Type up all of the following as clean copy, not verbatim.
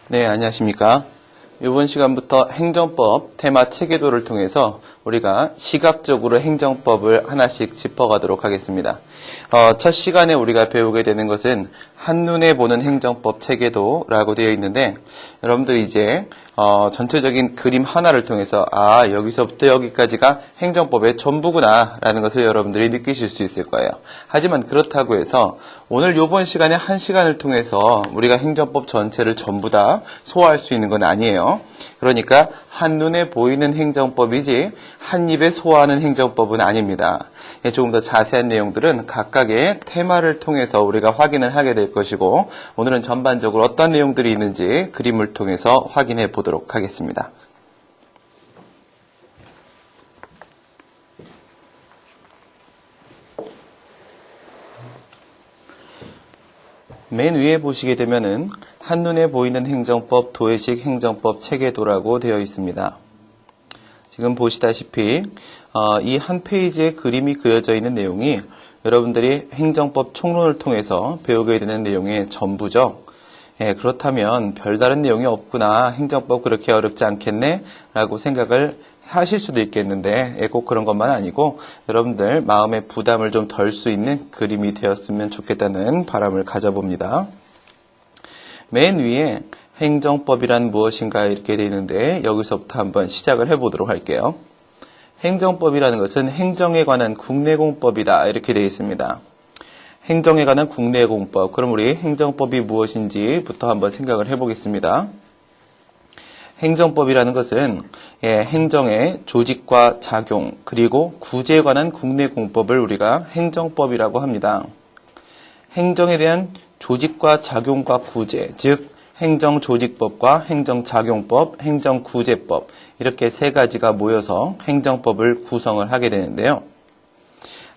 네, 안녕하십니까. 이번 시간부터 행정법 테마 체계도를 통해서 우리가 시각적으로 행정법을 하나씩 짚어가도록 하겠습니다. 첫 시간에 우리가 배우게 되는 것은 한눈에 보는 행정법 체계도라고 되어 있는데, 여러분들이 이제 전체적인 그림 하나를 통해서 여기서부터 여기까지가 행정법의 전부구나 라는 것을 여러분들이 느끼실 수 있을 거예요. 하지만 그렇다고 해서 오늘 이번 시간에 한 시간을 통해서 우리가 행정법 전체를 전부 다 소화할 수 있는 건 아니에요. 그러니까 한눈에 보이는 행정법이지 한 입에 소화하는 행정법은 아닙니다. 조금 더 자세한 내용들은 각각의 테마를 통해서 우리가 확인을 하게 될 것이고, 오늘은 전반적으로 어떤 내용들이 있는지 그림을 통해서 확인해 보도록 하겠습니다. 맨 위에 보시게 되면은 한눈에 보이는 행정법, 도회식 행정법 체계도라고 되어 있습니다. 지금 보시다시피 이 한 페이지에 그림이 그려져 있는 내용이 여러분들이 행정법 총론을 통해서 배우게 되는 내용의 전부죠. 그렇다면 별다른 내용이 없구나, 행정법 그렇게 어렵지 않겠네 라고 생각을 하실 수도 있겠는데, 꼭 그런 것만 아니고 여러분들 마음의 부담을 좀 덜 수 있는 그림이 되었으면 좋겠다는 바람을 가져봅니다. 맨 위에 행정법이란 무엇인가 이렇게 되어 있는데, 여기서부터 한번 시작을 해보도록 할게요. 행정법이라는 것은 행정에 관한 국내공법이다 이렇게 되어 있습니다. 행정에 관한 국내공법, 그럼 우리 행정법이 무엇인지부터 한번 생각을 해보겠습니다. 행정법이라는 것은 행정의 조직과 작용 그리고 구제에 관한 국내공법을 우리가 행정법이라고 합니다. 행정에 대한 조직과 작용과 구제, 즉 행정조직법과 행정작용법, 행정구제법, 이렇게 세 가지가 모여서 행정법을 구성을 하게 되는데요.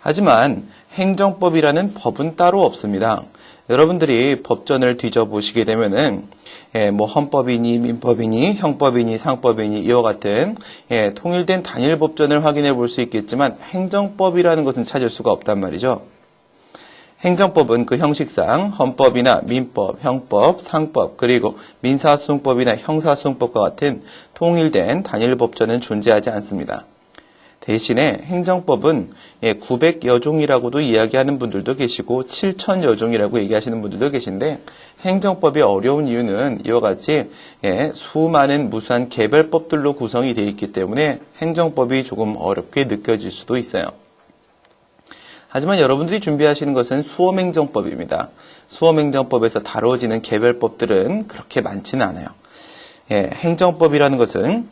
하지만 행정법이라는 법은 따로 없습니다. 여러분들이 법전을 뒤져보시게 되면은 헌법이니 민법이니 형법이니 상법이니 이와 같은 통일된 단일 법전을 확인해 볼 수 있겠지만, 행정법이라는 것은 찾을 수가 없단 말이죠. 행정법은 그 형식상 헌법이나 민법, 형법, 상법, 그리고 민사소송법이나 형사소송법과 같은 통일된 단일 법전은 존재하지 않습니다. 대신에 행정법은 900여 종이라고도 이야기하는 분들도 계시고 7,000여 종이라고 얘기하시는 분들도 계신데, 행정법이 어려운 이유는 이와 같이 수많은 무수한 개별법들로 구성이 되어 있기 때문에 행정법이 조금 어렵게 느껴질 수도 있어요. 하지만 여러분들이 준비하시는 것은 수험행정법입니다. 수험행정법에서 다뤄지는 개별법들은 그렇게 많지는 않아요. 행정법이라는 것은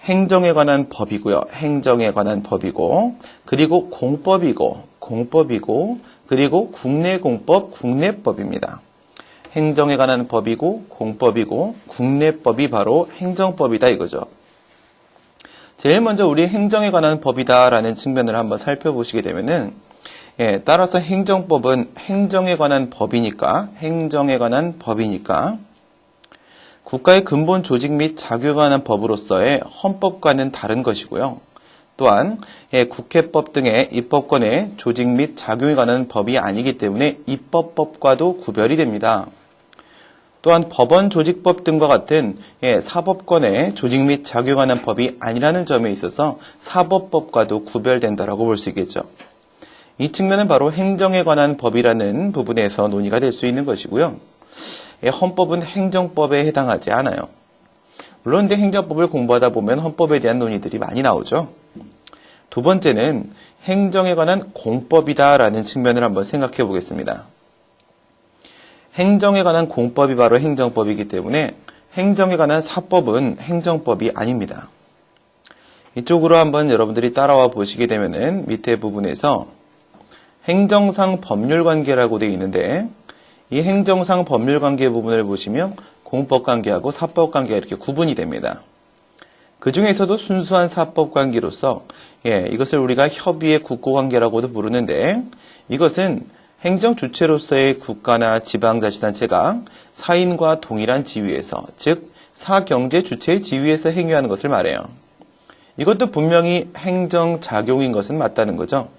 행정에 관한 법이고요. 행정에 관한 법이고, 그리고 공법이고, 그리고 국내공법, 국내법입니다. 행정에 관한 법이고, 공법이고, 국내법이 바로 행정법이다 이거죠. 제일 먼저 우리 행정에 관한 법이다라는 측면을 한번 살펴보시게 되면은, 따라서 행정법은 행정에 관한 법이니까, 국가의 근본 조직 및 작용에 관한 법으로서의 헌법과는 다른 것이고요. 또한 국회법 등의 입법권의 조직 및 작용에 관한 법이 아니기 때문에 입법법과도 구별이 됩니다. 또한 법원 조직법 등과 같은 사법권의 조직 및 작용에 관한 법이 아니라는 점에 있어서 사법법과도 구별된다라고 볼 수 있겠죠. 이 측면은 바로 행정에 관한 법이라는 부분에서 논의가 될 수 있는 것이고요. 헌법은 행정법에 해당하지 않아요. 물론 근데 행정법을 공부하다 보면 헌법에 대한 논의들이 많이 나오죠. 두 번째는 행정에 관한 공법이다라는 측면을 한번 생각해 보겠습니다. 행정에 관한 공법이 바로 행정법이기 때문에 행정에 관한 사법은 행정법이 아닙니다. 이쪽으로 한번 여러분들이 따라와 보시게 되면은 밑에 부분에서 행정상 법률관계라고 되어 있는데, 이 행정상 법률관계 부분을 보시면 공법관계하고 사법관계가 이렇게 구분이 됩니다. 그 중에서도 순수한 사법관계로서 이것을 우리가 협의의 국고관계라고도 부르는데, 이것은 행정 주체로서의 국가나 지방자치단체가 사인과 동일한 지위에서, 즉 사경제 주체의 지위에서 행위하는 것을 말해요. 이것도 분명히 행정작용인 것은 맞다는 거죠.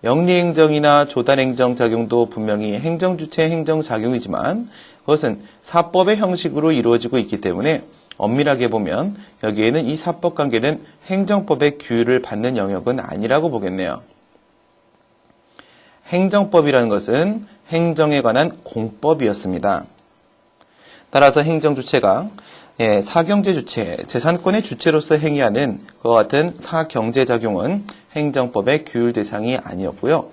영리행정이나 조달행정 작용도 분명히 행정주체의 행정작용이지만 그것은 사법의 형식으로 이루어지고 있기 때문에 엄밀하게 보면 여기에는 이 사법관계는 행정법의 규율을 받는 영역은 아니라고 보겠네요. 행정법이라는 것은 행정에 관한 공법이었습니다. 따라서 행정주체가 사경제 주체, 재산권의 주체로서 행위하는 그와 같은 사경제작용은 행정법의 규율 대상이 아니었고요.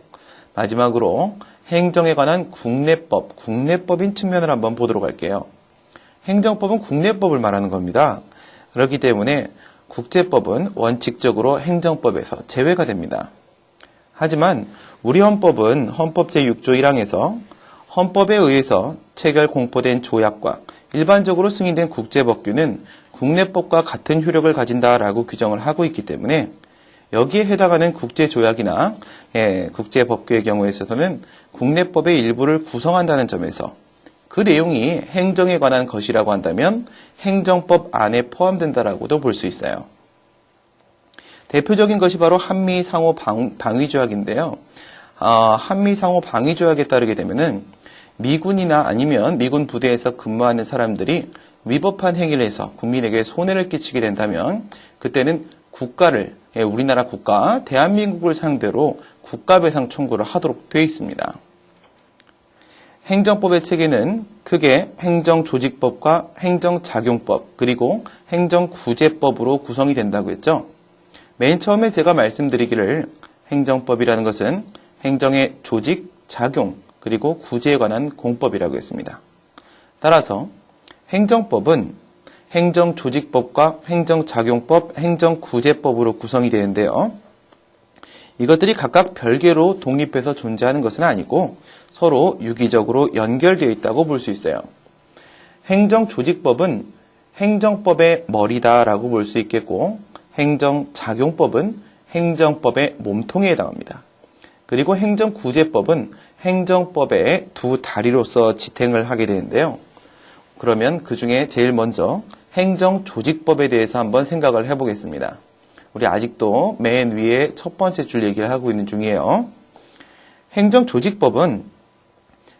마지막으로 행정에 관한 국내법, 국내법인 측면을 한번 보도록 할게요. 행정법은 국내법을 말하는 겁니다. 그렇기 때문에 국제법은 원칙적으로 행정법에서 제외가 됩니다. 하지만 우리 헌법은 헌법 제6조 1항에서 헌법에 의해서 체결 공포된 조약과 일반적으로 승인된 국제법규는 국내법과 같은 효력을 가진다라고 규정을 하고 있기 때문에 여기에 해당하는 국제조약이나 국제법규의 경우에 있어서는 국내법의 일부를 구성한다는 점에서 그 내용이 행정에 관한 것이라고 한다면 행정법 안에 포함된다라고도 볼 수 있어요. 대표적인 것이 바로 한미상호 방위조약인데요. 한미상호 방위조약에 따르게 되면은 미군이나 아니면 미군 부대에서 근무하는 사람들이 위법한 행위를 해서 국민에게 손해를 끼치게 된다면 그때는 국가를, 우리나라 국가, 대한민국을 상대로 국가배상 청구를 하도록 되어 있습니다. 행정법의 체계는 크게 행정조직법과 행정작용법 그리고 행정구제법으로 구성이 된다고 했죠. 맨 처음에 제가 말씀드리기를 행정법이라는 것은 행정의 조직, 작용 그리고 구제에 관한 공법이라고 했습니다. 따라서 행정법은 행정조직법과 행정작용법, 행정구제법으로 구성이 되는데요. 이것들이 각각 별개로 독립해서 존재하는 것은 아니고 서로 유기적으로 연결되어 있다고 볼 수 있어요. 행정조직법은 행정법의 머리다라고 볼 수 있겠고 행정작용법은 행정법의 몸통에 해당합니다. 그리고 행정구제법은 행정법의 두 다리로서 지탱을 하게 되는데요. 그러면 그 중에 제일 먼저 행정조직법에 대해서 한번 생각을 해보겠습니다. 우리 아직도 맨 위에 첫 번째 줄 얘기를 하고 있는 중이에요. 행정조직법은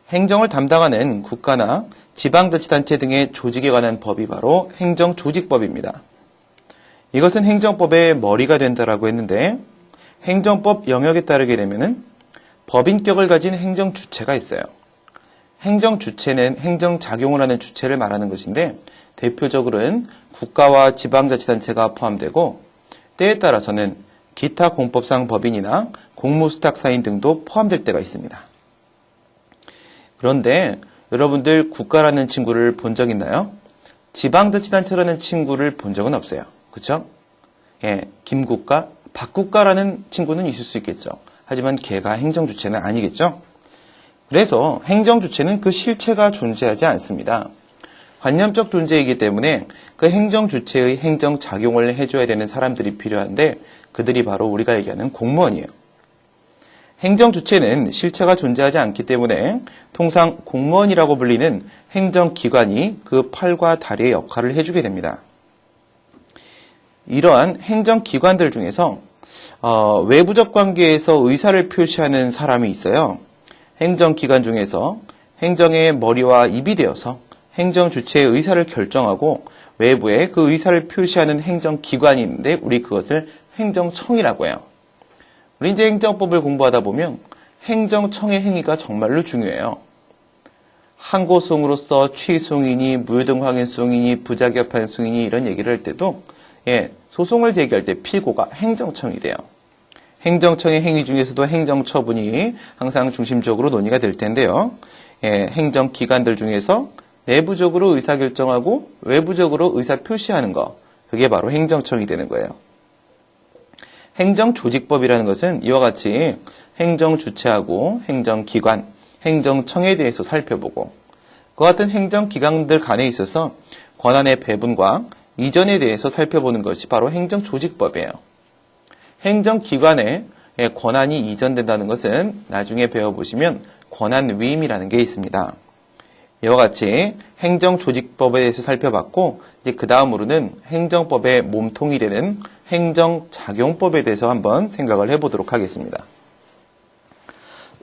행정을 담당하는 국가나 지방자치단체 등의 조직에 관한 법이 바로 행정조직법입니다. 이것은 행정법의 머리가 된다라고 했는데 행정법 영역에 따르게 되면은 법인격을 가진 행정주체가 있어요. 행정주체는 행정작용을 하는 주체를 말하는 것인데 대표적으로는 국가와 지방자치단체가 포함되고 때에 따라서는 기타 공법상 법인이나 공무수탁사인 등도 포함될 때가 있습니다. 그런데 여러분들 국가라는 친구를 본 적 있나요? 지방자치단체라는 친구를 본 적은 없어요. 그렇죠? 김국가, 박국가라는 친구는 있을 수 있겠죠. 하지만 걔가 행정주체는 아니겠죠? 그래서 행정주체는 그 실체가 존재하지 않습니다. 관념적 존재이기 때문에 그 행정주체의 행정작용을 해줘야 되는 사람들이 필요한데 그들이 바로 우리가 얘기하는 공무원이에요. 행정주체는 실체가 존재하지 않기 때문에 통상 공무원이라고 불리는 행정기관이 그 팔과 다리의 역할을 해주게 됩니다. 이러한 행정기관들 중에서 외부적 관계에서 의사를 표시하는 사람이 있어요. 행정기관 중에서 행정의 머리와 입이 되어서 행정주체의 의사를 결정하고 외부에 그 의사를 표시하는 행정기관이 있는데 우리 그것을 행정청이라고 해요. 우리 이제 행정법을 공부하다 보면 행정청의 행위가 정말로 중요해요. 항고송으로서 취소인이, 무효등황인송인이, 부자격판송인이 이런 얘기를 할 때도 소송을 제기할 때 피고가 행정청이 돼요. 행정청의 행위 중에서도 행정처분이 항상 중심적으로 논의가 될 텐데요. 행정기관들 중에서 내부적으로 의사결정하고 외부적으로 의사 표시하는 거, 그게 바로 행정청이 되는 거예요. 행정조직법이라는 것은 이와 같이 행정주체하고 행정기관, 행정청에 대해서 살펴보고 그와 같은 행정기관들 간에 있어서 권한의 배분과 이전에 대해서 살펴보는 것이 바로 행정조직법이에요. 행정기관에 권한이 이전된다는 것은 나중에 배워보시면 권한위임이라는 게 있습니다. 이와 같이 행정조직법에 대해서 살펴봤고 이제 그 다음으로는 행정법의 몸통이 되는 행정작용법에 대해서 한번 생각을 해보도록 하겠습니다.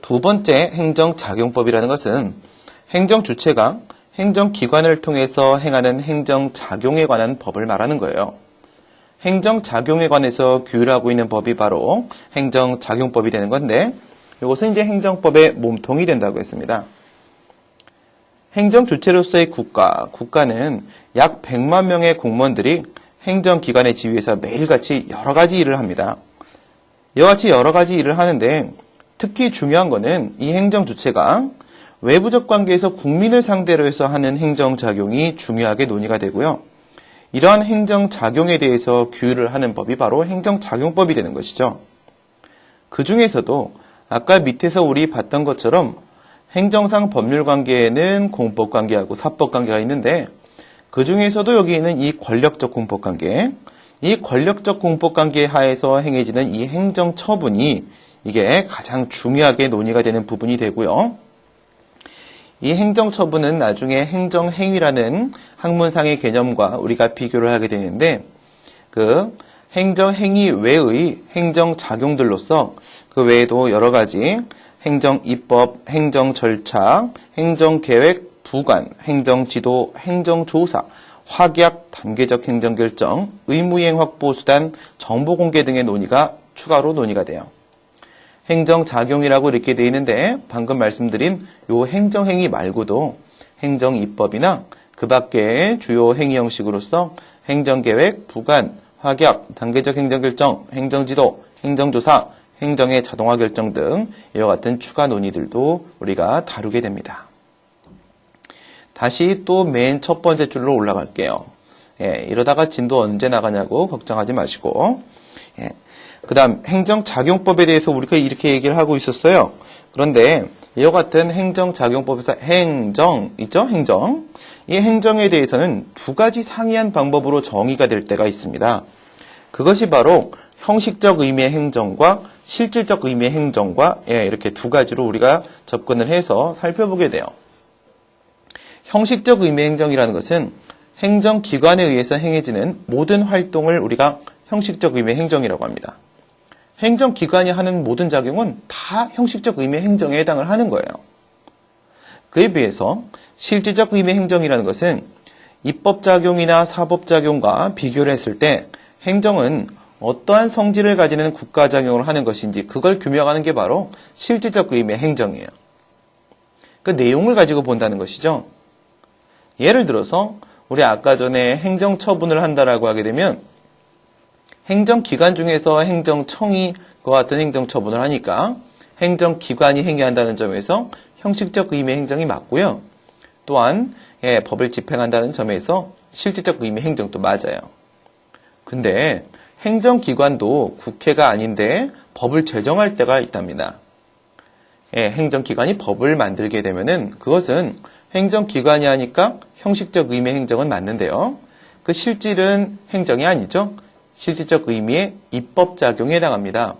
두 번째 행정작용법이라는 것은 행정주체가 행정기관을 통해서 행하는 행정작용에 관한 법을 말하는 거예요. 행정작용에 관해서 규율하고 있는 법이 바로 행정작용법이 되는 건데 이것은 이제 행정법의 몸통이 된다고 했습니다. 행정 주체로서의 국가는 약 100만 명의 공무원들이 행정기관의 지위에서 매일같이 여러 가지 일을 합니다. 이와 같이 여러 가지 일을 하는데 특히 중요한 것은 이 행정 주체가 외부적 관계에서 국민을 상대로 해서 하는 행정작용이 중요하게 논의가 되고요. 이러한 행정작용에 대해서 규율을 하는 법이 바로 행정작용법이 되는 것이죠. 그 중에서도 아까 밑에서 우리 봤던 것처럼 행정상 법률관계에는 공법관계하고 사법관계가 있는데 그 중에서도 여기에는 이 권력적 공법관계, 이 권력적 공법관계 하에서 행해지는 이 행정처분이 이게 가장 중요하게 논의가 되는 부분이 되고요. 이 행정처분은 나중에 행정행위라는 학문상의 개념과 우리가 비교를 하게 되는데 그 행정행위 외의 행정작용들로서 그 외에도 여러 가지 행정입법, 행정절차, 행정계획, 부관, 행정지도, 행정조사, 확약, 단계적 행정결정, 의무이행 확보수단, 정보공개 등의 논의가 추가로 논의가 돼요. 행정작용이라고 이렇게 되어 있는데 방금 말씀드린 요 행정행위 말고도 행정입법이나 그 밖의 주요 행위 형식으로서 행정계획, 부관, 확약, 단계적 행정결정, 행정지도, 행정조사, 행정의 자동화 결정 등 이와 같은 추가 논의들도 우리가 다루게 됩니다. 다시 또 맨 첫 번째 줄로 올라갈게요. 이러다가 진도 언제 나가냐고 걱정하지 마시고 그 다음 행정작용법에 대해서 우리가 이렇게 얘기를 하고 있었어요. 그런데 이와 같은 행정작용법에서 행정 있죠? 행정. 이 행정에 대해서는 두 가지 상이한 방법으로 정의가 될 때가 있습니다. 그것이 바로 형식적 의미의 행정과 실질적 의미의 행정과 이렇게 두 가지로 우리가 접근을 해서 살펴보게 돼요. 형식적 의미의 행정이라는 것은 행정기관에 의해서 행해지는 모든 활동을 우리가 형식적 의미의 행정이라고 합니다. 행정기관이 하는 모든 작용은 다 형식적 의미의 행정에 해당을 하는 거예요. 그에 비해서 실질적 의미의 행정이라는 것은 입법작용이나 사법작용과 비교를 했을 때 행정은 어떠한 성질을 가지는 국가작용을 하는 것인지 그걸 규명하는 게 바로 실질적 의미의 행정이에요. 그 내용을 가지고 본다는 것이죠. 예를 들어서 우리 아까 전에 행정처분을 한다라고 하게 되면 행정기관 중에서 행정청이 그와 같은 행정처분을 하니까 행정기관이 행위한다는 점에서 형식적 의미의 행정이 맞고요. 또한 법을 집행한다는 점에서 실질적 의미의 행정도 맞아요. 근데 행정기관도 국회가 아닌데 법을 제정할 때가 있답니다. 행정기관이 법을 만들게 되면은 그것은 행정기관이 하니까 형식적 의미의 행정은 맞는데요. 그 실질은 행정이 아니죠. 실질적 의미의 입법작용에 해당합니다.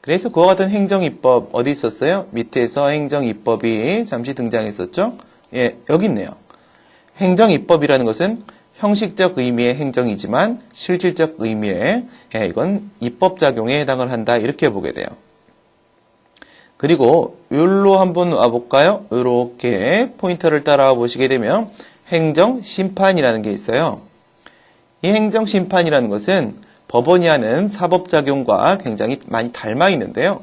그래서 그와 같은 행정입법 어디 있었어요? 밑에서 행정입법이 잠시 등장했었죠. 여기 있네요. 행정입법이라는 것은 형식적 의미의 행정이지만 실질적 의미의 이건 입법작용에 해당을 한다 이렇게 보게 돼요. 그리고 여기로 한번 와볼까요? 이렇게 포인터를 따라와 보시게 되면 행정심판이라는 게 있어요. 이 행정심판이라는 것은 법원이 하는 사법작용과 굉장히 많이 닮아 있는데요.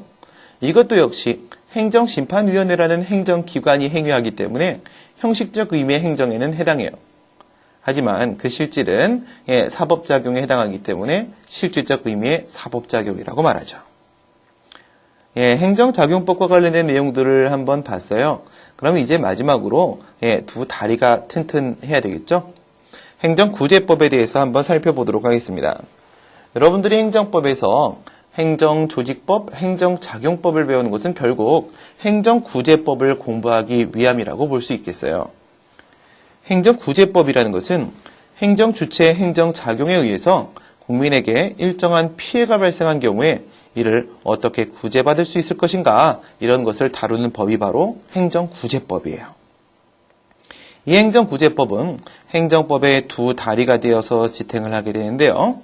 이것도 역시 행정심판위원회라는 행정기관이 행위하기 때문에 형식적 의미의 행정에는 해당해요. 하지만 그 실질은 사법작용에 해당하기 때문에 실질적 의미의 사법작용이라고 말하죠. 행정작용법과 관련된 내용들을 한번 봤어요. 그럼 이제 마지막으로 두 다리가 튼튼해야 되겠죠? 행정구제법에 대해서 한번 살펴보도록 하겠습니다. 여러분들이 행정법에서 행정조직법, 행정작용법을 배우는 것은 결국 행정구제법을 공부하기 위함이라고 볼 수 있겠어요. 행정구제법이라는 것은 행정주체의 행정작용에 의해서 국민에게 일정한 피해가 발생한 경우에 이를 어떻게 구제받을 수 있을 것인가 이런 것을 다루는 법이 바로 행정구제법이에요. 이 행정구제법은 행정법의 두 다리가 되어서 지탱을 하게 되는데요.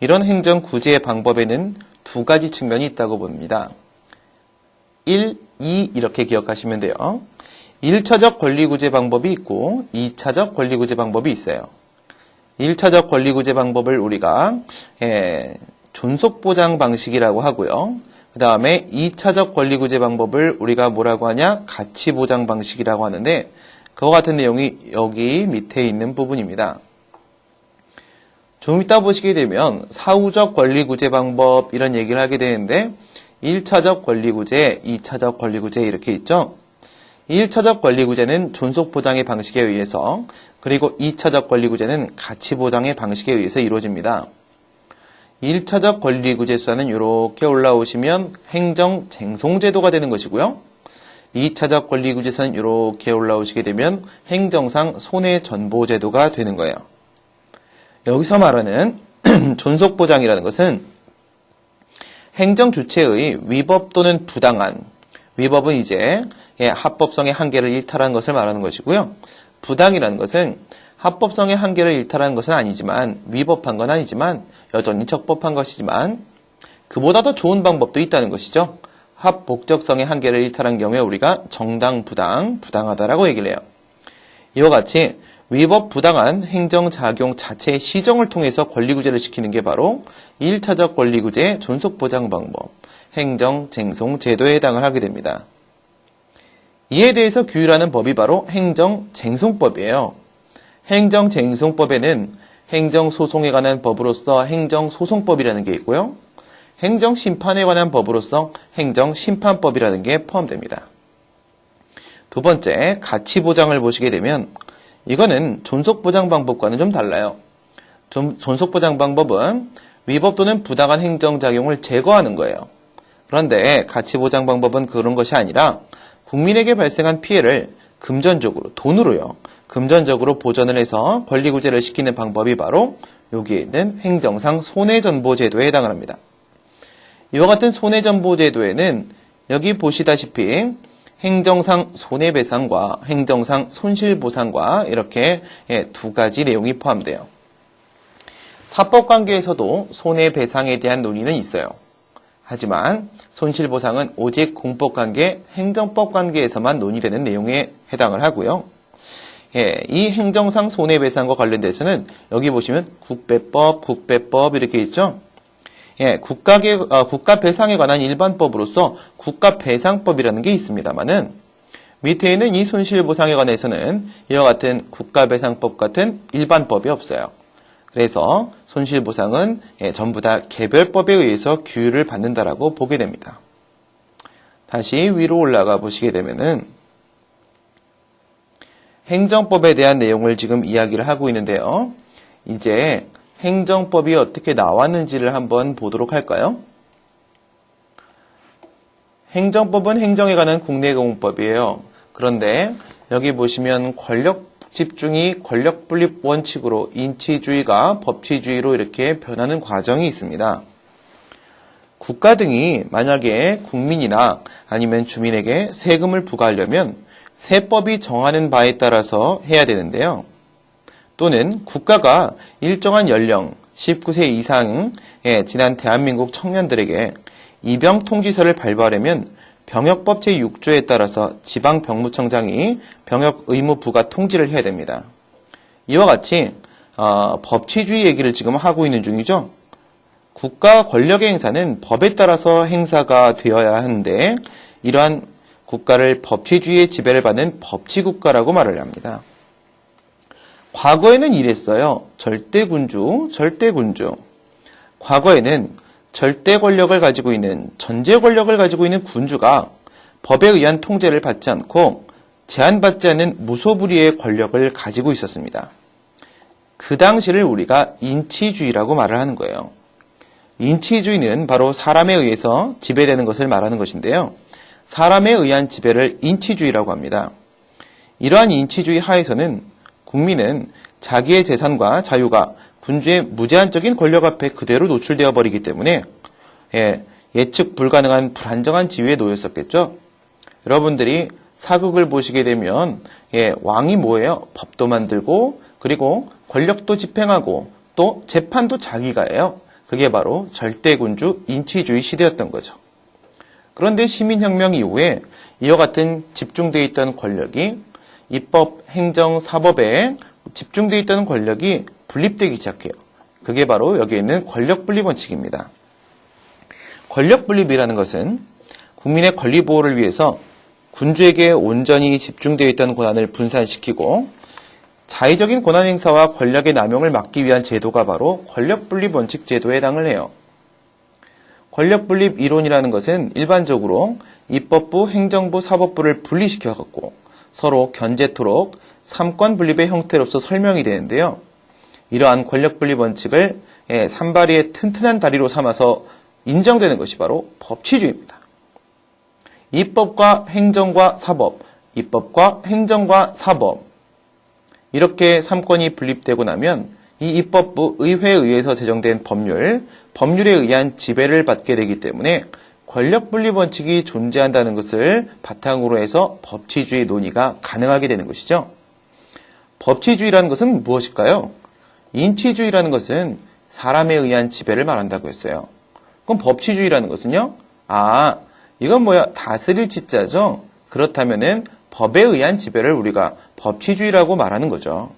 이런 행정구제의 방법에는 두 가지 측면이 있다고 봅니다. 1, 2 이렇게 기억하시면 돼요. 1차적 권리구제 방법이 있고 2차적 권리구제 방법이 있어요. 1차적 권리구제 방법을 우리가 존속보장 방식이라고 하고요. 그 다음에 2차적 권리구제 방법을 우리가 뭐라고 하냐? 가치보장 방식이라고 하는데 그와 같은 내용이 여기 밑에 있는 부분입니다. 좀 이따 보시게 되면 사후적 권리구제 방법 이런 얘기를 하게 되는데 1차적 권리구제, 2차적 권리구제 이렇게 있죠. 1차적 권리구제는 존속보장의 방식에 의해서 그리고 2차적 권리구제는 가치보장의 방식에 의해서 이루어집니다. 1차적 권리구제 수단은 이렇게 올라오시면 행정쟁송제도가 되는 것이고요. 2차적 권리구제서는 이렇게 올라오시게 되면 행정상 손해전보제도가 되는 거예요. 여기서 말하는 존속보장이라는 것은 행정주체의 위법 또는 부당한, 위법은 이제 합법성의 한계를 일탈한 것을 말하는 것이고요. 부당이라는 것은 합법성의 한계를 일탈한 것은 아니지만 위법한 건 아니지만 여전히 적법한 것이지만 그보다 더 좋은 방법도 있다는 것이죠. 합복적성의 한계를 일탈한 경우에 우리가 정당, 부당, 부당하다라고 얘기를 해요. 이와 같이 위법 부당한 행정작용 자체의 시정을 통해서 권리구제를 시키는 게 바로 1차적 권리구제 존속보장 방법, 행정쟁송제도에 해당을 하게 됩니다. 이에 대해서 규율하는 법이 바로 행정쟁송법이에요. 행정쟁송법에는 행정소송에 관한 법으로서 행정소송법이라는 게 있고요. 행정심판에 관한 법으로서 행정심판법이라는 게 포함됩니다. 두 번째, 가치보장을 보시게 되면 이거는 존속보장 방법과는 좀 달라요. 존속보장 방법은 위법 또는 부당한 행정작용을 제거하는 거예요. 그런데 가치보장 방법은 그런 것이 아니라 국민에게 발생한 피해를 금전적으로, 돈으로요. 금전적으로 보전을 해서 권리구제를 시키는 방법이 바로 여기에 있는 행정상 손해전보제도에 해당을 합니다. 이와 같은 손해전보제도에는 여기 보시다시피 행정상 손해배상과 행정상 손실보상과 이렇게 두 가지 내용이 포함돼요. 사법관계에서도 손해배상에 대한 논의는 있어요. 하지만 손실보상은 오직 공법관계, 행정법관계에서만 논의되는 내용에 해당을 하고요. 이 행정상 손해배상과 관련돼서는 여기 보시면 국배법 이렇게 있죠. 국가배상에 관한 일반법으로서 국가배상법이라는 게 있습니다만은 밑에 있는 이 손실보상에 관해서는 이와 같은 국가배상법 같은 일반법이 없어요. 그래서 손실보상은 전부 다 개별법에 의해서 규율을 받는다라고 보게 됩니다. 다시 위로 올라가 보시게 되면은 행정법에 대한 내용을 지금 이야기를 하고 있는데요. 이제 행정법이 어떻게 나왔는지를 한번 보도록 할까요? 행정법은 행정에 관한 국내공법이에요. 그런데 여기 보시면 권력 집중이 권력 분립 원칙으로 인치주의가 법치주의로 이렇게 변하는 과정이 있습니다. 국가 등이 만약에 국민이나 아니면 주민에게 세금을 부과하려면 세법이 정하는 바에 따라서 해야 되는데요. 또는 국가가 일정한 연령 19세 이상의 지난 대한민국 청년들에게 입영통지서를 발부하려면 병역법 제6조에 따라서 지방병무청장이 병역 의무 부과 통지를 해야 됩니다. 이와 같이 법치주의 얘기를 지금 하고 있는 중이죠. 국가 권력의 행사는 법에 따라서 행사가 되어야 하는데 이러한 국가를 법치주의의 지배를 받는 법치국가라고 말을 합니다. 과거에는 이랬어요. 절대군주. 과거에는 절대 권력을 가지고 있는, 전제 권력을 가지고 있는 군주가 법에 의한 통제를 받지 않고 제한받지 않는 무소불위의 권력을 가지고 있었습니다. 그 당시를 우리가 인치주의라고 말을 하는 거예요. 인치주의는 바로 사람에 의해서 지배되는 것을 말하는 것인데요. 사람에 의한 지배를 인치주의라고 합니다. 이러한 인치주의 하에서는 국민은 자기의 재산과 자유가 군주의 무제한적인 권력 앞에 그대로 노출되어 버리기 때문에 예측 불가능한 불안정한 지위에 놓였었겠죠. 여러분들이 사극을 보시게 되면 왕이 뭐예요? 법도 만들고 그리고 권력도 집행하고 또 재판도 자기가 해요. 그게 바로 절대군주 인치주의 시대였던 거죠. 그런데 시민혁명 이후에 이와 같은 집중되어 있던 권력이 입법, 행정, 사법에 집중되어 있던 권력이 분립되기 시작해요. 그게 바로 여기에 있는 권력분립 원칙입니다. 권력분립이라는 것은 국민의 권리 보호를 위해서 군주에게 온전히 집중되어 있던 권한을 분산시키고 자의적인 권한 행사와 권력의 남용을 막기 위한 제도가 바로 권력분립 원칙 제도에 해당을 해요. 권력분립 이론이라는 것은 일반적으로 입법부, 행정부, 사법부를 분리시켜갖고 서로 견제토록 삼권 분립의 형태로서 설명이 되는데요. 이러한 권력분립 원칙을 산발이의 튼튼한 다리로 삼아서 인정되는 것이 바로 법치주의입니다. 입법과 행정과 사법, 입법과 행정과 사법 이렇게 삼권이 분립되고 나면 이 입법부 의회에 의해서 제정된 법률에 의한 지배를 받게 되기 때문에 권력분립 원칙이 존재한다는 것을 바탕으로 해서 법치주의 논의가 가능하게 되는 것이죠. 법치주의라는 것은 무엇일까요? 인치주의라는 것은 사람에 의한 지배를 말한다고 했어요. 그럼 법치주의라는 것은요? 이건 다스릴 지자죠? 그렇다면은 법에 의한 지배를 우리가 법치주의라고 말하는 거죠.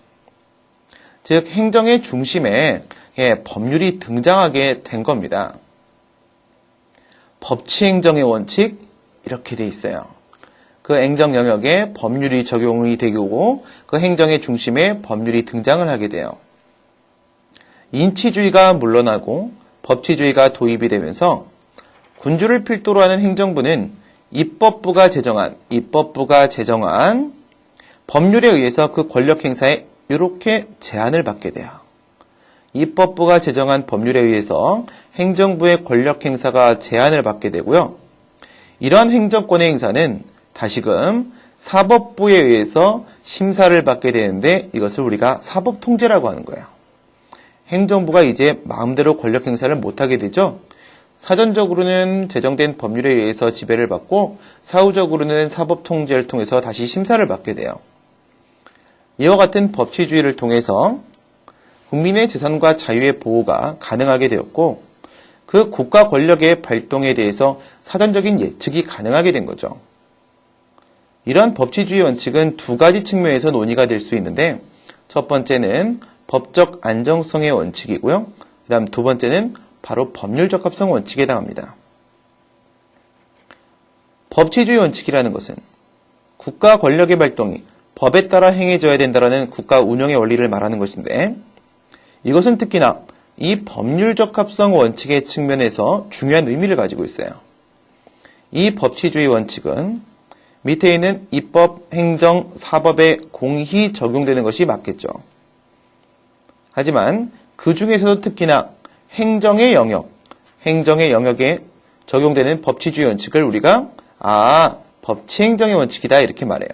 즉, 행정의 중심에 법률이 등장하게 된 겁니다. 법치행정의 원칙, 이렇게 돼 있어요. 그 행정 영역에 법률이 적용이 되고 그 행정의 중심에 법률이 등장을 하게 돼요. 인치주의가 물러나고 법치주의가 도입이 되면서 군주를 필두로 하는 행정부는 입법부가 제정한 법률에 의해서 그 권력 행사에 이렇게 제한을 받게 돼요. 입법부가 제정한 법률에 의해서 행정부의 권력 행사가 제한을 받게 되고요. 이러한 행정권의 행사는 다시금 사법부에 의해서 심사를 받게 되는데 이것을 우리가 사법통제라고 하는 거예요. 행정부가 이제 마음대로 권력 행사를 못하게 되죠. 사전적으로는 제정된 법률에 의해서 지배를 받고 사후적으로는 사법통제를 통해서 다시 심사를 받게 돼요. 이와 같은 법치주의를 통해서 국민의 재산과 자유의 보호가 가능하게 되었고 그 국가 권력의 발동에 대해서 사전적인 예측이 가능하게 된 거죠. 이러한 법치주의 원칙은 두 가지 측면에서 논의가 될 수 있는데 첫 번째는 법적 안정성의 원칙이고요. 그 다음 두 번째는 바로 법률 적합성 원칙에 해당합니다. 법치주의 원칙이라는 것은 국가 권력의 발동이 법에 따라 행해져야 된다는 국가 운영의 원리를 말하는 것인데 이것은 특히나 이 법률 적합성 원칙의 측면에서 중요한 의미를 가지고 있어요. 이 법치주의 원칙은 밑에 있는 입법, 행정, 사법에 공히 적용되는 것이 맞겠죠. 하지만 그 중에서도 특히나 행정의 영역에 적용되는 법치주의 원칙을 우리가 법치행정의 원칙이다 이렇게 말해요.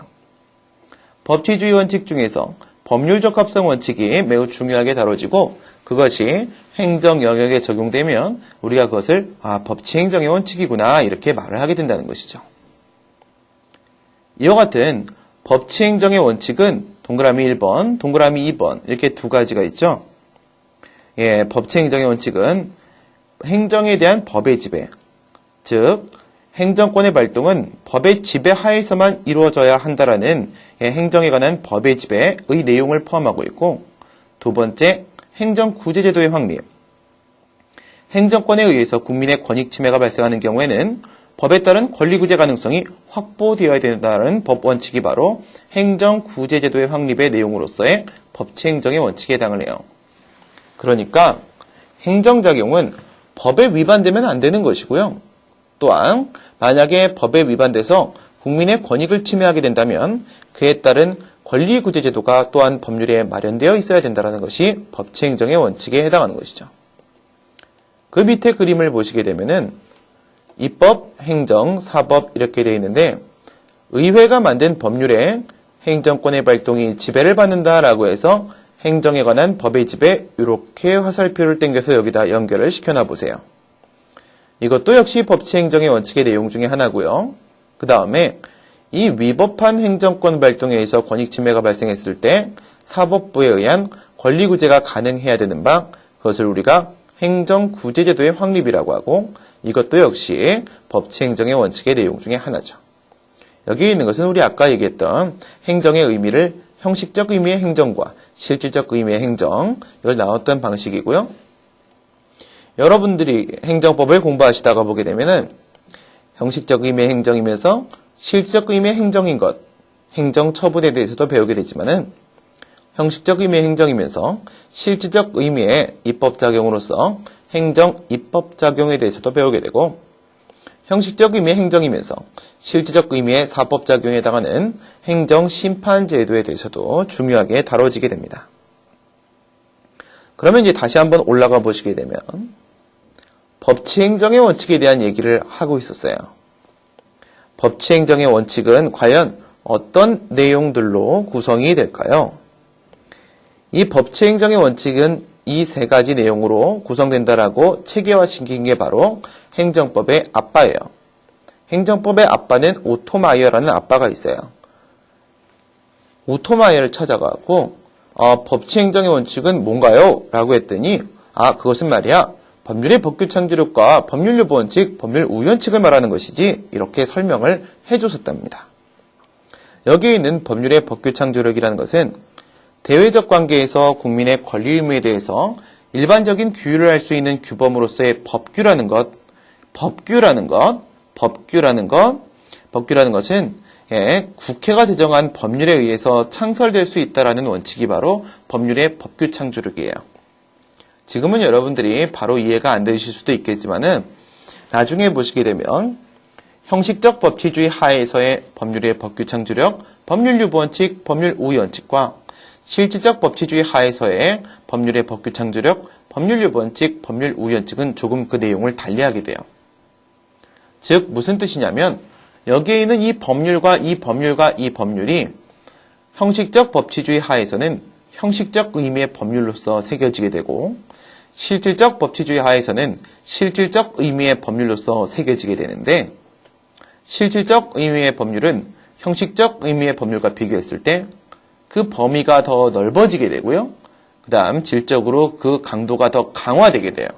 법치주의 원칙 중에서 법률 적합성 원칙이 매우 중요하게 다뤄지고 그것이 행정 영역에 적용되면 우리가 그것을 법치행정의 원칙이구나 이렇게 말을 하게 된다는 것이죠. 이와 같은 법치행정의 원칙은 동그라미 1번, 동그라미 2번 이렇게 두 가지가 있죠. 법치행정의 원칙은 행정에 대한 법의 지배, 즉 행정권의 발동은 법의 지배 하에서만 이루어져야 한다라는 행정에 관한 법의 지배의 내용을 포함하고 있고 두 번째, 행정구제제도의 확립. 행정권에 의해서 국민의 권익 침해가 발생하는 경우에는 법에 따른 권리구제 가능성이 확보되어야 된다는 법 원칙이 바로 행정구제제도의 확립의 내용으로서의 법치행정의 원칙에 해당을 해요. 그러니까 행정작용은 법에 위반되면 안 되는 것이고요. 또한 만약에 법에 위반돼서 국민의 권익을 침해하게 된다면 그에 따른 권리구제제도가 또한 법률에 마련되어 있어야 된다는 것이 법치행정의 원칙에 해당하는 것이죠. 그 밑에 그림을 보시게 되면은 입법, 행정, 사법 이렇게 되어 있는데 의회가 만든 법률에 행정권의 발동이 지배를 받는다라고 해서 행정에 관한 법의 지배 이렇게 화살표를 당겨서 여기다 연결을 시켜놔 보세요. 이것도 역시 법치행정의 원칙의 내용 중에 하나고요. 그 다음에 이 위법한 행정권 발동에 의해서 권익 침해가 발생했을 때 사법부에 의한 권리구제가 가능해야 되는 바 그것을 우리가 행정구제제도의 확립이라고 하고 이것도 역시 법치행정의 원칙의 내용 중에 하나죠. 여기 있는 것은 우리 아까 얘기했던 행정의 의미를 형식적 의미의 행정과 실질적 의미의 행정, 이걸 나눴던 방식이고요. 여러분들이 행정법을 공부하시다가 보게 되면은 형식적 의미의 행정이면서 실질적 의미의 행정인 것, 행정처분에 대해서도 배우게 되지만은 형식적 의미의 행정이면서 실질적 의미의 입법작용으로서 행정 입법작용에 대해서도 배우게 되고, 형식적 의미의 행정이면서 실질적 의미의 사법작용에 해당하는 행정심판제도에 대해서도 중요하게 다뤄지게 됩니다. 그러면 이제 다시 한번 올라가 보시게 되면 법치행정의 원칙에 대한 얘기를 하고 있었어요. 법치행정의 원칙은 과연 어떤 내용들로 구성이 될까요? 이 법치행정의 원칙은 이 세 가지 내용으로 구성된다라고 체계화시킨 게 바로 행정법의 아빠예요. 행정법의 아빠는 오토마이어라는 아빠가 있어요. 오토마이어를 찾아가고 법치행정의 원칙은 뭔가요? 라고 했더니 그것은 말이야 법률의 법규창조력과 법률유보 원칙, 법률 우연칙을 말하는 것이지, 이렇게 설명을 해줬었답니다. 여기에 있는 법률의 법규창조력이라는 것은 대외적 관계에서 국민의 권리 의무에 대해서 일반적인 규율을 할 수 있는 규범으로서의 법규라는 것은 국회가 제정한 법률에 의해서 창설될 수 있다라는 원칙이 바로 법률의 법규창조력이에요. 지금은 여러분들이 바로 이해가 안 되실 수도 있겠지만은 나중에 보시게 되면 형식적 법치주의 하에서의 법률의 법규창조력, 법률유보 원칙, 법률 우위 원칙과 실질적 법치주의 하에서의 법률의 법규창조력, 법률유보 원칙, 법률 우위 원칙은 조금 그 내용을 달리하게 돼요. 즉 무슨 뜻이냐면 여기에 있는 이 법률과 이 법률이 형식적 법치주의 하에서는 형식적 의미의 법률로서 새겨지게 되고, 실질적 법치주의 하에서는 실질적 의미의 법률로서 새겨지게 되는데, 실질적 의미의 법률은 형식적 의미의 법률과 비교했을 때 그 범위가 더 넓어지게 되고요. 그 다음 질적으로 그 강도가 더 강화되게 돼요.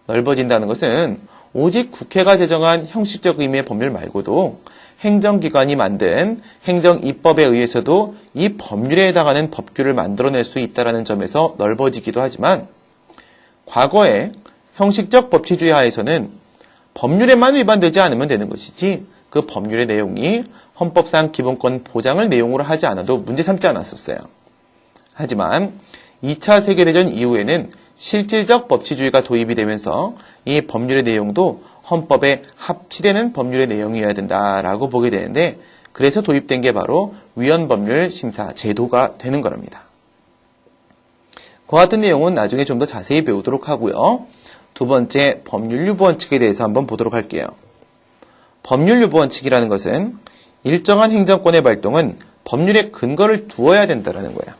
넓어진다는 것은 오직 국회가 제정한 형식적 의미의 법률 말고도 행정기관이 만든 행정입법에 의해서도 이 법률에 해당하는 법규를 만들어낼 수 있다는 점에서 넓어지기도 하지만, 과거에 형식적 법치주의 하에서는 법률에만 위반되지 않으면 되는 것이지 그 법률의 내용이 헌법상 기본권 보장을 내용으로 하지 않아도 문제 삼지 않았었어요. 하지만 2차 세계대전 이후에는 실질적 법치주의가 도입이 되면서 이 법률의 내용도 헌법에 합치되는 법률의 내용이어야 된다라고 보게 되는데, 그래서 도입된 게 바로 위헌법률 심사 제도가 되는 겁니다. 그와 같은 내용은 나중에 좀 더 자세히 배우도록 하고요. 두 번째, 법률유보 원칙에 대해서 한번 보도록 할게요. 법률유보 원칙이라는 것은 일정한 행정권의 발동은 법률에 근거를 두어야 된다는 거예요.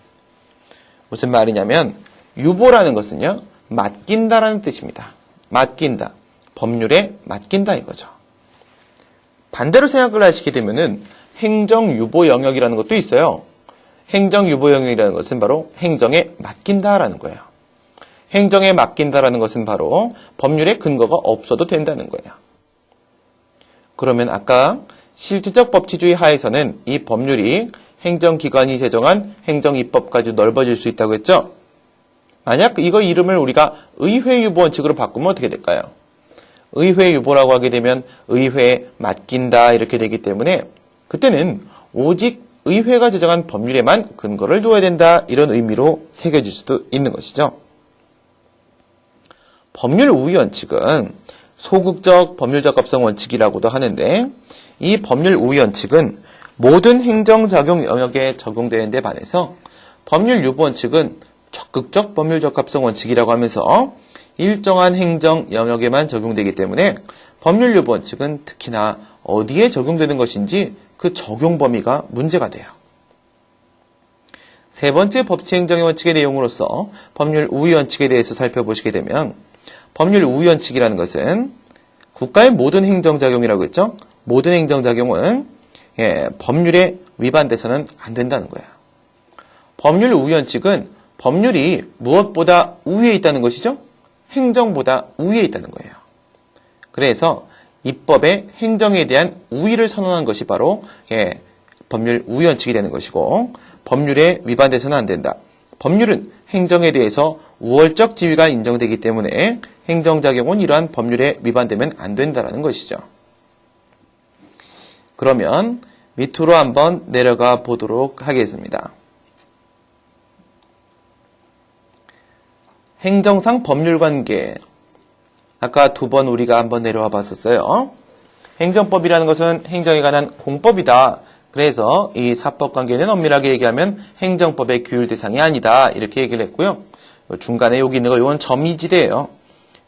무슨 말이냐면 유보라는 것은요, 맡긴다라는 뜻입니다. 맡긴다. 법률에 맡긴다 이거죠. 반대로 생각을 하시게 되면은 행정유보 영역이라는 것도 있어요. 행정유보 영역이라는 것은 바로 행정에 맡긴다라는 거예요. 행정에 맡긴다라는 것은 바로 법률에 근거가 없어도 된다는 거예요. 그러면 아까 실질적 법치주의 하에서는 이 법률이 행정기관이 제정한 행정입법까지 넓어질 수 있다고 했죠? 만약 이거 이름을 우리가 의회유보 원칙으로 바꾸면 어떻게 될까요? 의회유보라고 하게 되면 의회에 맡긴다 이렇게 되기 때문에 그때는 오직 의회가 제정한 법률에만 근거를 둬야 된다 이런 의미로 새겨질 수도 있는 것이죠. 법률 우위 원칙은 소극적 법률적합성 원칙이라고도 하는데, 이 법률 우위 원칙은 모든 행정작용 영역에 적용되는 데 반해서 법률 유보 원칙은 적극적 법률적합성 원칙이라고 하면서 일정한 행정 영역에만 적용되기 때문에 법률 유보 원칙은 특히나 어디에 적용되는 것인지 그 적용 범위가 문제가 돼요. 세 번째 법치행정의 원칙의 내용으로서 법률 우위 원칙에 대해서 살펴보시게 되면, 법률 우위 원칙이라는 것은 국가의 모든 행정작용이라고 했죠. 모든 행정작용은 법률에 위반돼서는 안 된다는 거예요. 법률 우위 원칙은 법률이 무엇보다 우위에 있다는 것이죠. 행정보다 우위에 있다는 거예요. 그래서 입법의 행정에 대한 우위를 선언한 것이 바로 법률 우위 원칙이 되는 것이고, 법률에 위반돼서는 안 된다. 법률은 행정에 대해서 우월적 지위가 인정되기 때문에 행정작용은 이러한 법률에 위반되면 안 된다는 것이죠. 그러면 밑으로 한번 내려가 보도록 하겠습니다. 행정상 법률관계. 아까 두 번 우리가 한번 내려와 봤었어요. 행정법이라는 것은 행정에 관한 공법이다. 그래서 이 사법관계는 엄밀하게 얘기하면 행정법의 규율 대상이 아니다. 이렇게 얘기를 했고요. 중간에 여기 있는 거 이건 점이지대예요.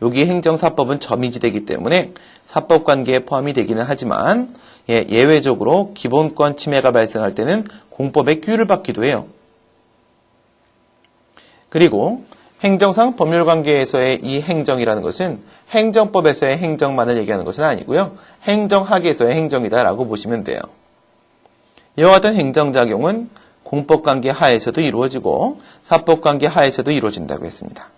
여기 행정사법은 점이지대이기 때문에 사법관계에 포함이 되기는 하지만 예외적으로 기본권 침해가 발생할 때는 공법의 규율을 받기도 해요. 그리고 행정상 법률관계에서의 이 행정이라는 것은 행정법에서의 행정만을 얘기하는 것은 아니고요. 행정학에서의 행정이다라고 보시면 돼요. 이와 같은 행정작용은 공법관계 하에서도 이루어지고 사법관계 하에서도 이루어진다고 했습니다.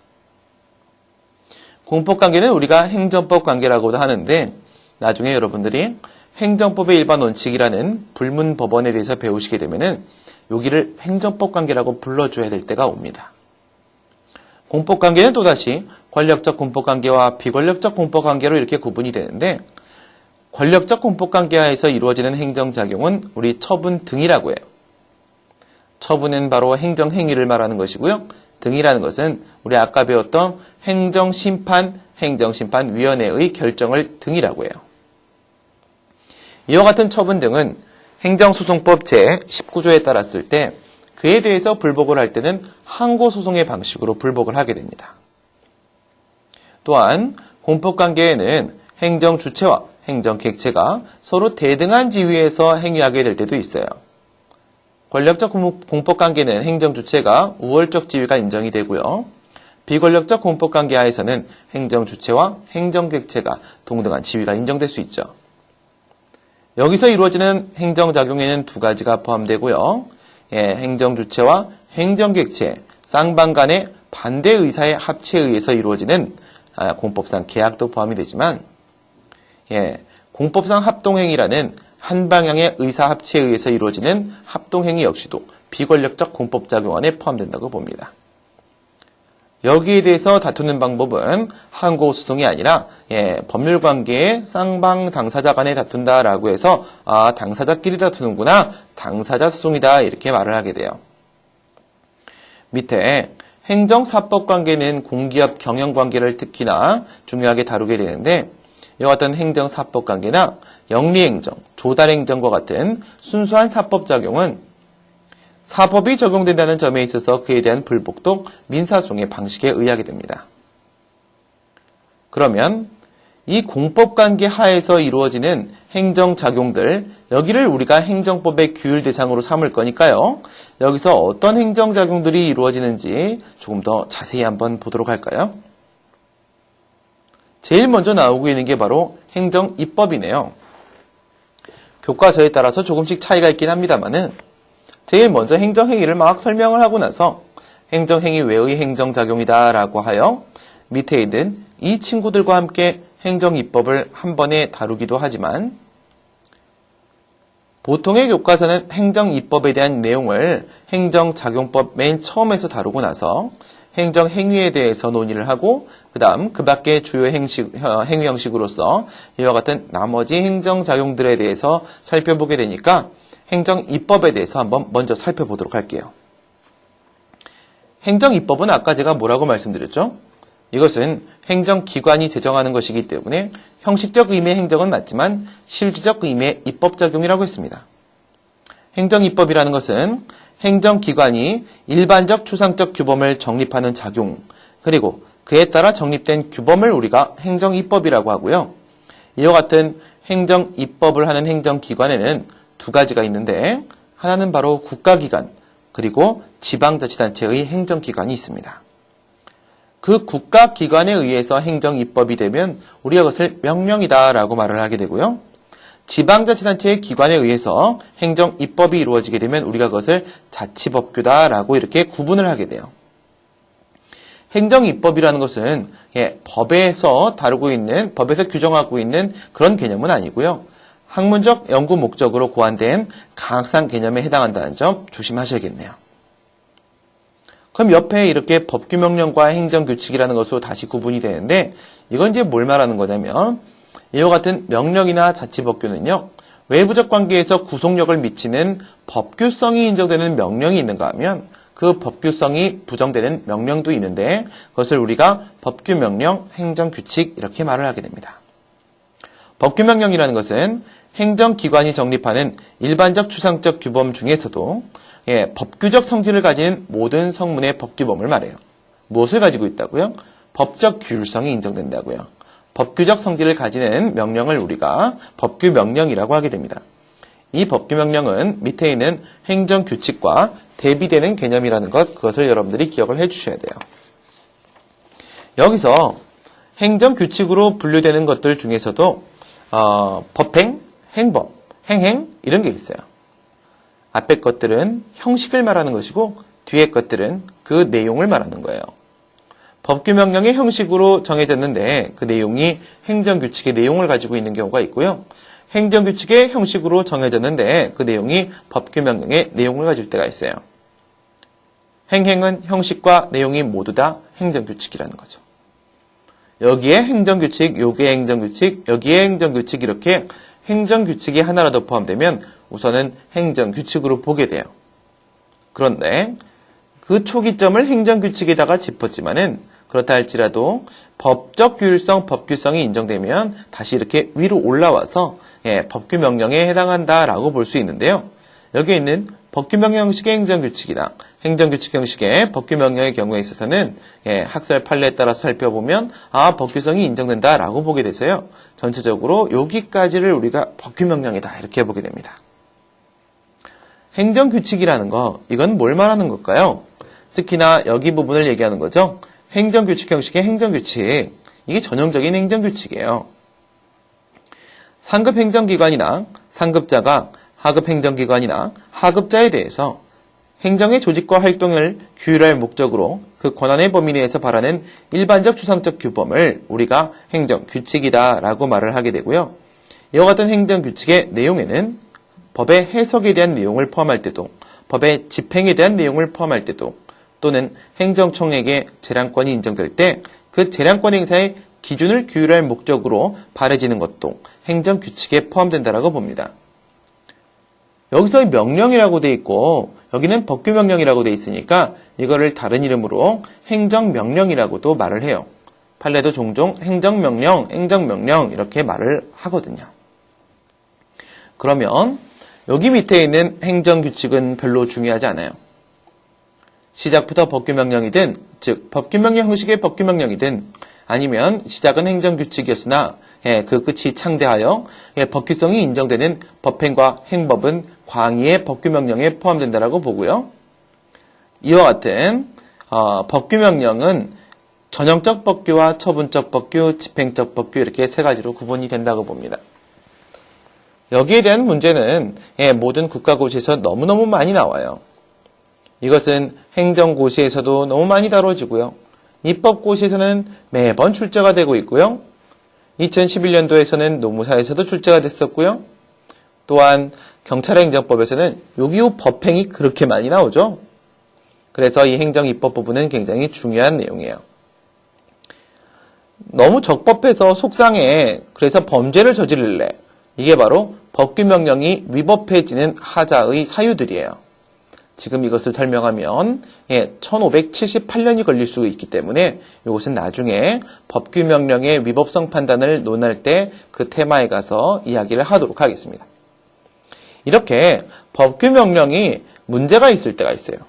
공법관계는 우리가 행정법 관계라고도 하는데 나중에 여러분들이 행정법의 일반 원칙이라는 불문법원에 대해서 배우시게 되면은 여기를 행정법 관계라고 불러줘야 될 때가 옵니다. 공법관계는 또다시 권력적 공법관계와 비권력적 공법관계로 이렇게 구분이 되는데 권력적 공법관계 하에서 이루어지는 행정작용은 우리 처분 등이라고 해요. 처분은 바로 행정행위를 말하는 것이고요. 등이라는 것은 우리 아까 배웠던 행정심판위원회의 결정을 등이라고 해요. 이와 같은 처분 등은 행정소송법 제19조에 따랐을 때 그에 대해서 불복을 할 때는 항고소송의 방식으로 불복을 하게 됩니다. 또한 공법관계에는 행정주체와 행정객체가 서로 대등한 지위에서 행위하게 될 때도 있어요. 권력적 공법관계는 행정주체가 우월적 지위가 인정이 되고요. 비권력적 공법관계 하에서는 행정주체와 행정객체가 동등한 지위가 인정될 수 있죠. 여기서 이루어지는 행정작용에는 두 가지가 포함되고요. 행정주체와 행정객체, 쌍방 간의 반대 의사의 합체에 의해서 이루어지는 공법상 계약도 포함이 되지만 공법상 합동행위라는 한 방향의 의사 합체에 의해서 이루어지는 합동행위 역시도 비권력적 공법작용 안에 포함된다고 봅니다. 여기에 대해서 다투는 방법은 항고소송이 아니라 법률관계의 쌍방 당사자 간에 다툰다라고 해서 당사자끼리 다투는구나, 당사자 소송이다 이렇게 말을 하게 돼요. 밑에 행정사법관계는 공기업 경영관계를 특히나 중요하게 다루게 되는데 이와 같은 행정사법관계나 영리행정, 조달행정과 같은 순수한 사법작용은 사법이 적용된다는 점에 있어서 그에 대한 불복도 민사소송의 방식에 의하게 됩니다. 그러면 이 공법관계 하에서 이루어지는 행정작용들, 여기를 우리가 행정법의 규율 대상으로 삼을 거니까요. 여기서 어떤 행정작용들이 이루어지는지 조금 더 자세히 한번 보도록 할까요? 제일 먼저 나오고 있는 게 바로 행정입법이네요. 교과서에 따라서 조금씩 차이가 있긴 합니다만은 제일 먼저 행정행위를 막 설명을 하고 나서 행정행위 외의 행정작용이다 라고 하여 밑에 있는 이 친구들과 함께 행정입법을 한 번에 다루기도 하지만 보통의 교과서는 행정입법에 대한 내용을 행정작용법 맨 처음에서 다루고 나서 행정행위에 대해서 논의를 하고 그 다음 그 밖의 주요 행위 형식으로서 이와 같은 나머지 행정작용들에 대해서 살펴보게 되니까 행정입법에 대해서 한번 먼저 살펴보도록 할게요. 행정입법은 아까 제가 뭐라고 말씀드렸죠? 이것은 행정기관이 제정하는 것이기 때문에 형식적 의미의 행정은 맞지만 실질적 의미의 입법작용이라고 했습니다. 행정입법이라는 것은 행정기관이 일반적 추상적 규범을 정립하는 작용, 그리고 그에 따라 정립된 규범을 우리가 행정입법이라고 하고요. 이와 같은 행정입법을 하는 행정기관에는 두 가지가 있는데 하나는 바로 국가기관, 그리고 지방자치단체의 행정기관이 있습니다. 그 국가기관에 의해서 행정입법이 되면 우리가 그것을 명령이다라고 말을 하게 되고요. 지방자치단체의 기관에 의해서 행정입법이 이루어지게 되면 우리가 그것을 자치법규다라고 이렇게 구분을 하게 돼요. 행정입법이라는 것은 법에서 다루고 있는, 법에서 규정하고 있는 그런 개념은 아니고요. 학문적 연구 목적으로 고안된 강학상 개념에 해당한다는 점 조심하셔야겠네요. 그럼 옆에 이렇게 법규명령과 행정규칙이라는 것으로 다시 구분이 되는데 이건 이제 뭘 말하는 거냐면 이와 같은 명령이나 자치법규는요. 외부적 관계에서 구속력을 미치는 법규성이 인정되는 명령이 있는가 하면 그 법규성이 부정되는 명령도 있는데 그것을 우리가 법규명령, 행정규칙 이렇게 말을 하게 됩니다. 법규명령이라는 것은 행정기관이 정립하는 일반적 추상적 규범 중에서도 법규적 성질을 가진 모든 성문의 법규범을 말해요. 무엇을 가지고 있다고요? 법적 규율성이 인정된다고요. 법규적 성질을 가지는 명령을 우리가 법규명령이라고 하게 됩니다. 이 법규명령은 밑에 있는 행정규칙과 대비되는 개념이라는 것, 그것을 여러분들이 기억을 해주셔야 돼요. 여기서 행정규칙으로 분류되는 것들 중에서도 법행, 행법, 행행 이런 게 있어요. 앞에 것들은 형식을 말하는 것이고 뒤에 것들은 그 내용을 말하는 거예요. 법규명령의 형식으로 정해졌는데 그 내용이 행정규칙의 내용을 가지고 있는 경우가 있고요. 행정규칙의 형식으로 정해졌는데 그 내용이 법규명령의 내용을 가질 때가 있어요. 행행은 형식과 내용이 모두 다 행정규칙이라는 거죠. 여기에 행정규칙, 여기에 행정규칙, 여기에 행정규칙 이렇게 행정규칙이 하나라도 포함되면 우선은 행정규칙으로 보게 돼요. 그런데 그 초기점을 행정규칙에다가 짚었지만은 그렇다 할지라도 법적 규율성, 법규성이 인정되면 다시 이렇게 위로 올라와서 법규명령에 해당한다라고 볼 수 있는데요. 여기에 있는 법규명령 형식의 행정규칙이나 행정규칙 형식의 법규명령의 경우에 있어서는 학설 판례에 따라서 살펴보면 법규성이 인정된다라고 보게 돼서요. 전체적으로 여기까지를 우리가 법규명령이다 이렇게 보게 됩니다. 행정규칙이라는 거 이건 뭘 말하는 걸까요? 특히나 여기 부분을 얘기하는 거죠. 행정규칙 형식의 행정규칙 이게 전형적인 행정규칙이에요. 상급 행정기관이나 상급자가 하급 행정기관이나 하급자에 대해서 행정의 조직과 활동을 규율할 목적으로 그 권한의 범위 내에서 바라는 일반적 추상적 규범을 우리가 행정규칙이다라고 말을 하게 되고요. 이와 같은 행정규칙의 내용에는 법의 해석에 대한 내용을 포함할 때도 법의 집행에 대한 내용을 포함할 때도 또는 행정청에게 재량권이 인정될 때 그 재량권 행사의 기준을 규율할 목적으로 바래지는 것도 행정규칙에 포함된다라고 봅니다. 여기서 명령이라고 돼 있고 여기는 법규명령이라고 돼 있으니까 이거를 다른 이름으로 행정명령이라고도 말을 해요. 판례도 종종 행정명령, 행정명령 이렇게 말을 하거든요. 그러면 여기 밑에 있는 행정규칙은 별로 중요하지 않아요. 시작부터 법규명령이든 즉 법규명령 형식의 법규명령이든 아니면 시작은 행정규칙이었으나 그 끝이 창대하여 법규성이 인정되는 법행과 행법은 광의의 법규명령에 포함된다라고 보고요. 이와 같은 법규명령은 전형적 법규와 처분적 법규, 집행적 법규 이렇게 세 가지로 구분이 된다고 봅니다. 여기에 대한 문제는 모든 국가고시에서 너무너무 많이 나와요. 이것은 행정고시에서도 너무 많이 다뤄지고요. 입법고시에서는 매번 출제가 되고 있고요. 2011년도에서는 노무사에서도 출제가 됐었고요. 또한 경찰행정법에서는 여기 법행이 그렇게 많이 나오죠. 그래서 이 행정입법 부분은 굉장히 중요한 내용이에요. 너무 적법해서 속상해. 그래서 범죄를 저지를래. 이게 바로 법규명령이 위법해지는 하자의 사유들이에요. 지금 이것을 설명하면 1578년이 걸릴 수 있기 때문에 이것은 나중에 법규명령의 위법성 판단을 논할 때 그 테마에 가서 이야기를 하도록 하겠습니다. 이렇게 법규명령이 문제가 있을 때가 있어요.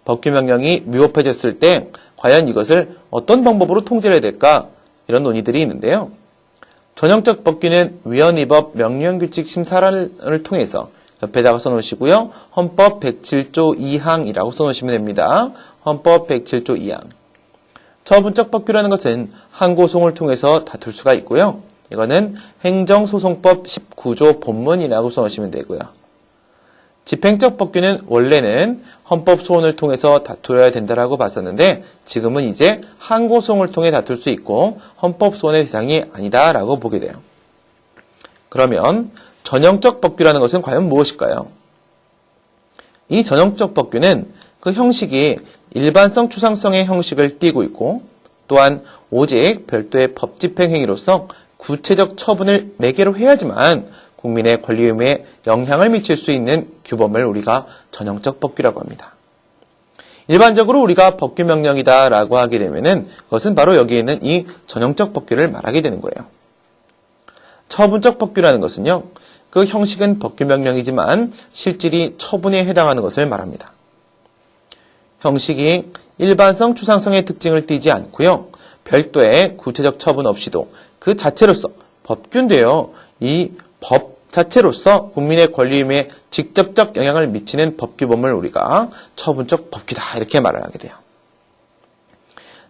법규명령이 위법해졌을 때 과연 이것을 어떤 방법으로 통제해야 될까? 이런 논의들이 있는데요. 전형적 법규는 위헌위법 명령규칙 심사를 통해서 옆에다가 써놓으시고요. 헌법 107조 2항이라고 써놓으시면 됩니다. 헌법 107조 2항. 처분적 법규라는 것은 항고송을 통해서 다툴 수가 있고요. 이거는 행정소송법 19조 본문이라고 써놓으시면 되고요. 집행적 법규는 원래는 헌법 소원을 통해서 다투어야 된다라고 봤었는데 지금은 이제 항고소송을 통해 다툴 수 있고 헌법 소원의 대상이 아니다라고 보게 돼요. 그러면 전형적 법규라는 것은 과연 무엇일까요? 이 전형적 법규는 그 형식이 일반성 추상성의 형식을 띠고 있고 또한 오직 별도의 법 집행 행위로서 구체적 처분을 매개로 해야지만 국민의 권리 의무에 영향을 미칠 수 있는 규범을 우리가 전형적 법규라고 합니다. 일반적으로 우리가 법규 명령이다라고 하게 되면은 그것은 바로 여기에 있는 이 전형적 법규를 말하게 되는 거예요. 처분적 법규라는 것은요, 그 형식은 법규 명령이지만 실질이 처분에 해당하는 것을 말합니다. 형식이 일반성 추상성의 특징을 띠지 않고요, 별도의 구체적 처분 없이도 그 자체로서 법규인데요, 이 법 자체로서 국민의 권리 의무에 직접적 영향을 미치는 법규범을 우리가 처분적 법규다 이렇게 말을 하게 돼요.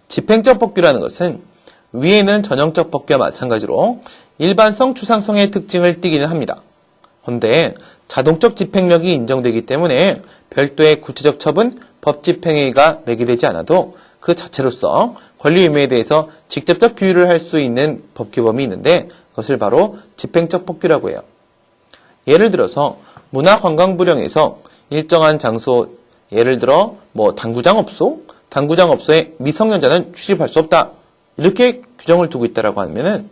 집행적 법규라는 것은 위에는 전형적 법규와 마찬가지로 일반성 추상성의 특징을 띠기는 합니다. 그런데 자동적 집행력이 인정되기 때문에 별도의 구체적 처분, 법 집행행위가 매개되지 않아도 그 자체로서 권리 의무에 대해서 직접적 규율을 할 수 있는 법규범이 있는데 그것을 바로 집행적 법규라고 해요. 예를 들어서 문화관광부령에서 일정한 장소, 예를 들어 당구장업소에 미성년자는 출입할 수 없다 이렇게 규정을 두고 있다라고 하면은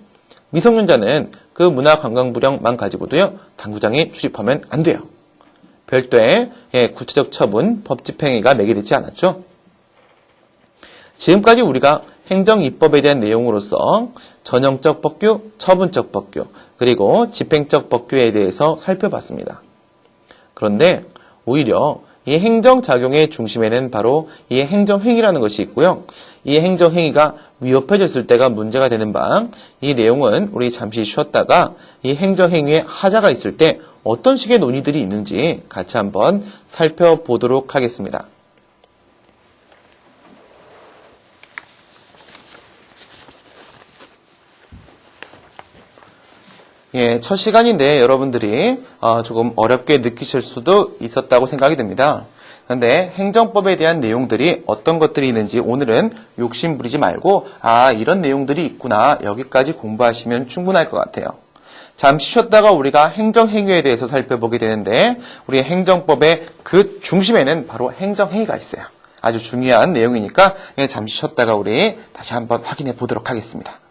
미성년자는 그 문화관광부령만 가지고도요 당구장에 출입하면 안 돼요. 별도의 구체적 처분, 법 집행행위가 매개되지 않았죠. 지금까지 우리가 행정입법에 대한 내용으로서 전형적 법규, 처분적 법규, 그리고 집행적 법규에 대해서 살펴봤습니다. 그런데 오히려 이 행정작용의 중심에는 바로 이 행정행위라는 것이 있고요. 이 행정행위가 위협해졌을 때가 문제가 되는 바, 이 내용은 우리 잠시 쉬었다가 이 행정행위에 하자가 있을 때 어떤 식의 논의들이 있는지 같이 한번 살펴보도록 하겠습니다. 첫 시간인데 여러분들이 조금 어렵게 느끼실 수도 있었다고 생각이 듭니다. 그런데 행정법에 대한 내용들이 어떤 것들이 있는지 오늘은 욕심 부리지 말고 이런 내용들이 있구나 여기까지 공부하시면 충분할 것 같아요. 잠시 쉬었다가 우리가 행정행위에 대해서 살펴보게 되는데 우리 행정법의 그 중심에는 바로 행정행위가 있어요. 아주 중요한 내용이니까 잠시 쉬었다가 우리 다시 한번 확인해 보도록 하겠습니다.